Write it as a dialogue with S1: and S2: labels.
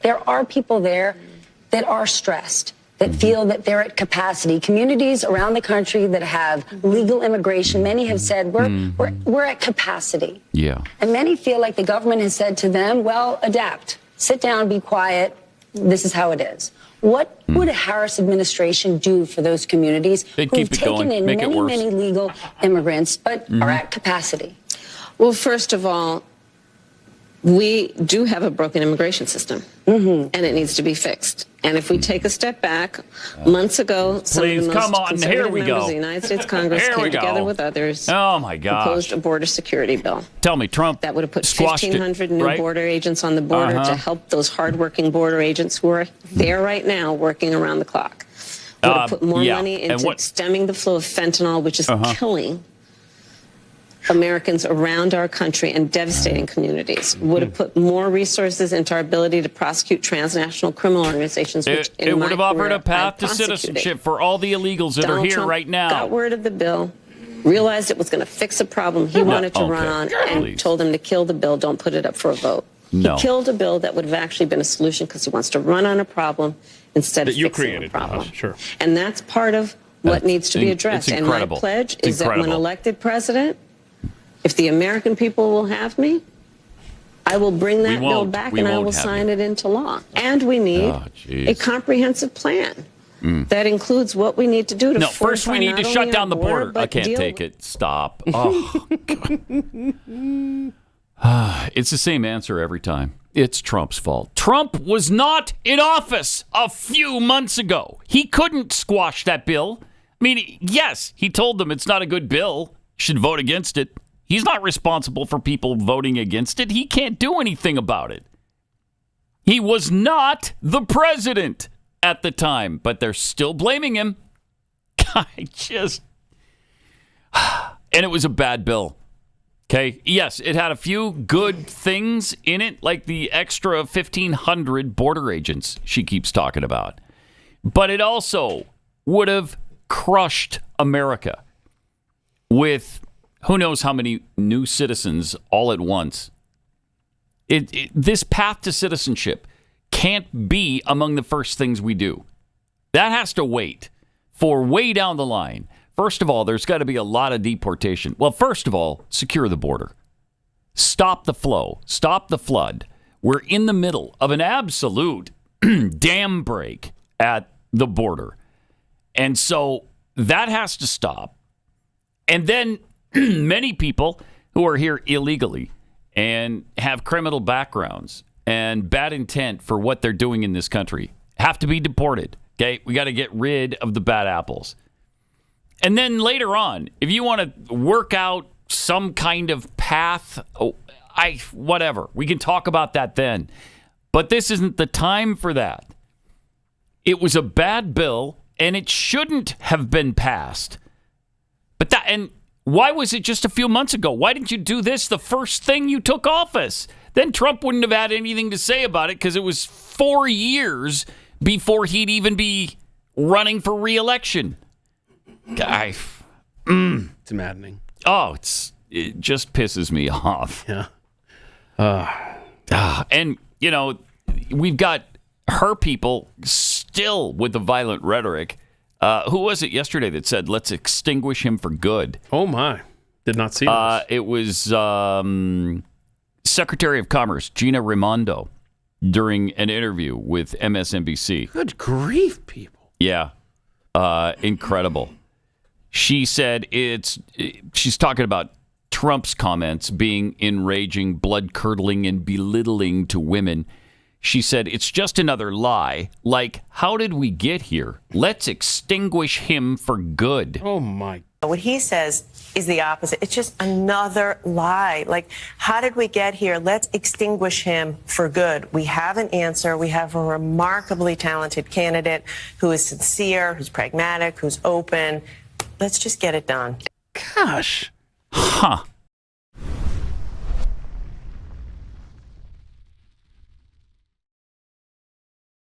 S1: there are people there that are stressed, that feel that they're at capacity. Communities around the country that have legal immigration, many have said, we're at capacity.
S2: Yeah.
S1: And many feel like the government has said to them, well, adapt, sit down, be quiet. This is how it is. What would a Harris administration do for those communities who've taken in many legal immigrants but are at capacity?
S3: Well, first of all, we do have a broken immigration system, and it needs to be fixed. And if we take a step back, months ago, some of the most conservative members of the United States Congress came together with others, proposed a border security bill.
S2: Tell me, Trump
S3: that would have put 1,500 new border agents on the border to help those hardworking border agents who are there right now working around the clock. Would have put more money into stemming the flow of fentanyl, which is killing Americans around our country and devastating communities. Would have put more resources into our ability to prosecute transnational criminal organizations. Which
S2: it would have offered a path to citizenship for all the illegals that are here Trump right now.
S3: Got word of the bill, realized it was going to fix a problem he wanted to run on, and told him to kill the bill, don't put it up for a vote. He killed a bill that would have actually been a solution because he wants to run on a problem instead of fixing a problem. And that's part of what needs to be addressed. And my pledge is that when elected president, if the American people will have me, I will bring that bill back and I will sign it into law. And we need a comprehensive plan that includes what we need to do to
S2: first we need to shut down the border. I can't take it. Stop. Oh, it's the same answer every time. It's Trump's fault. Trump was not in office a few months ago. He couldn't squash that bill. I mean, yes, he told them it's not a good bill. You should vote against it. He's not responsible for people voting against it. He can't do anything about it. He was not the president at the time, but they're still blaming him. And it was a bad bill. Okay. Yes, it had a few good things in it, like the extra 1,500 border agents she keeps talking about. But it also would have crushed America with who knows how many new citizens all at once. This path to citizenship can't be among the first things we do. That has to wait for way down the line. First of all, there's got to be a lot of deportation. Well, first of all, secure the border. Stop the flow. Stop the flood. We're in the middle of an absolute dam break at the border. And so that has to stop. And then many people who are here illegally and have criminal backgrounds and bad intent for what they're doing in this country have to be deported. Okay, we got to get rid of the bad apples. And then later on, if you want to work out some kind of path, whatever, we can talk about that then. But this isn't the time for that. It was a bad bill, and it shouldn't have been passed. But why was it just a few months ago? Why didn't you do this the first thing you took office? Then Trump wouldn't have had anything to say about it because it was 4 years before he'd even be running for re-election. It's
S4: maddening.
S2: Oh, it just pisses me off.
S4: Yeah.
S2: And, we've got her people still with the violent rhetoric. Who was it yesterday that said, let's extinguish him for good?
S4: Oh, my. Did not see this.
S2: It was Secretary of Commerce Gina Raimondo during an interview with MSNBC.
S4: Good grief, people.
S2: Yeah. Incredible. She said she's talking about Trump's comments being enraging, blood-curdling, and belittling to women. She said, it's just another lie. Like, how did we get here? Let's extinguish him for good.
S4: Oh, my.
S5: What he says is the opposite. It's just another lie. Like, how did we get here? Let's extinguish him for good. We have an answer. We have a remarkably talented candidate who is sincere, who's pragmatic, who's open. Let's just get it done.
S4: Gosh.
S2: Huh.